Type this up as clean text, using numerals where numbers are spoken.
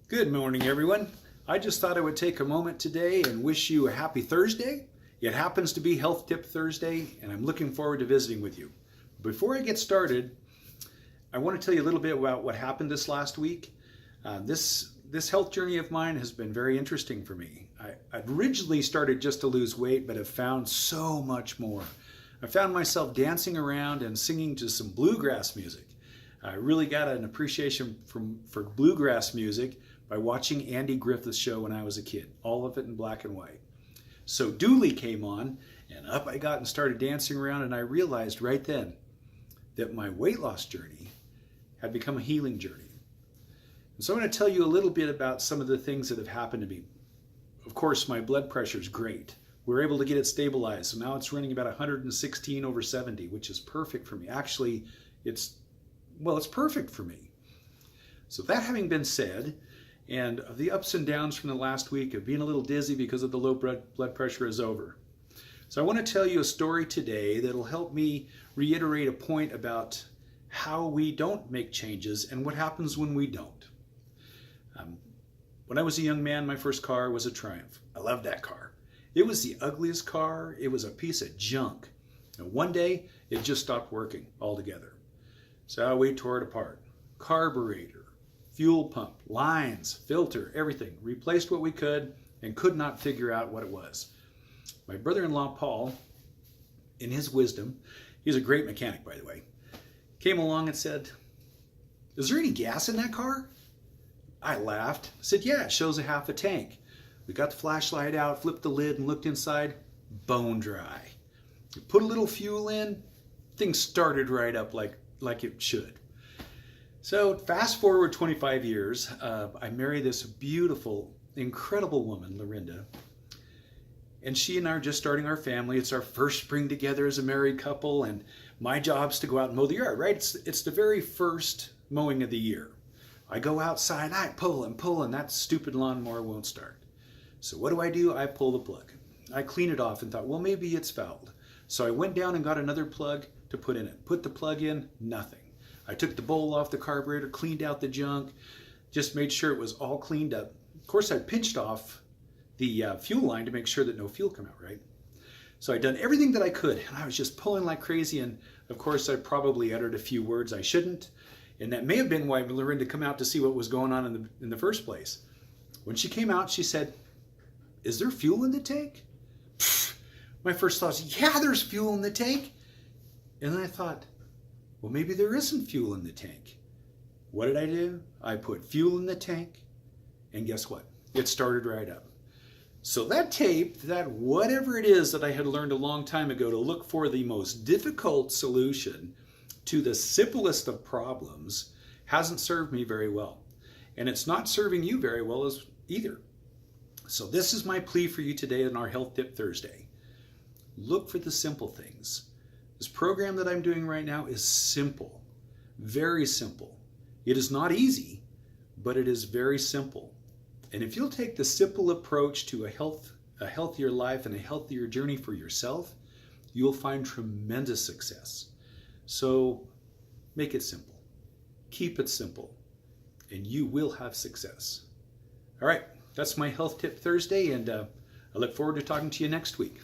Good morning, everyone. I just thought I would take a moment today and wish you a happy Thursday. It happens to be Health Tip Thursday, and I'm looking forward to visiting with you. Before I get started, I want to tell you a little bit about what happened this last week. This health journey of mine has been very interesting for me. I originally started just to lose weight, but have found so much more. I found myself dancing around and singing to some bluegrass music. I really got an appreciation for bluegrass music by watching Andy Griffith's show when I was a kid, all of it in black and white. So Dooley came on, and up I got and started dancing around, and I realized right then that my weight loss journey had become a healing journey. And so I'm going to tell you a little bit about some of the things that have happened to me. Of course, my blood pressure is great. We're able to get it stabilized, so now it's running about 116/70, which is perfect for me. Actually, it's perfect for me. So that having been said, and the ups and downs from the last week of being a little dizzy because of the low blood pressure is over. So I want to tell you a story today that'll help me reiterate a point about how we don't make changes and what happens when we don't. When I was a young man, my first car was a Triumph. I loved that car. It was the ugliest car. It was a piece of junk. And one day, it just stopped working altogether. So we tore it apart. Carburetor, fuel pump, lines, filter, everything. Replaced what we could and could not figure out what it was. My brother-in-law, Paul, in his wisdom, he's a great mechanic, by the way, came along and said, "Is there any gas in that car?" I laughed. I said, "Yeah, it shows a half a tank." We got the flashlight out, flipped the lid, and looked inside. Bone dry. We put a little fuel in, things started right up like it should. So fast forward 25 years, I married this beautiful, incredible woman, Lorinda, and she and I are just starting our family. It's our first spring together as a married couple, and my job's to go out and mow the yard, right? It's the very first mowing of the year. I go outside, I pull and that stupid lawnmower won't start. So what do? I pull the plug. I clean it off and thought, well, maybe it's fouled. So I went down and got another plug to put in it. Put the plug in, nothing. I took the bowl off the carburetor, cleaned out the junk, just made sure it was all cleaned up. Of course, I pinched off the fuel line to make sure that no fuel come out, right? So I'd done everything that I could, and I was just pulling like crazy, and of course, I probably uttered a few words I shouldn't, and that may have been why Lorinda come out to see what was going on in the first place. When she came out, she said, "Is there fuel in the tank?" My first thought was, yeah, there's fuel in the tank. And then I thought, well, maybe there isn't fuel in the tank. What did I do? I put fuel in the tank, and guess what? It started right up. So that tape, that whatever it is that I had learned a long time ago to look for the most difficult solution to the simplest of problems, hasn't served me very well. And it's not serving you very well either. So this is my plea for you today on our Health Tip Thursday. Look for the simple things. This program that I'm doing right now is simple, very simple. It is not easy, but it is very simple. And if you'll take the simple approach to a healthier life and a healthier journey for yourself, you'll find tremendous success. So make it simple. Keep it simple, and you will have success. All right, that's my Health Tip Thursday, and I look forward to talking to you next week.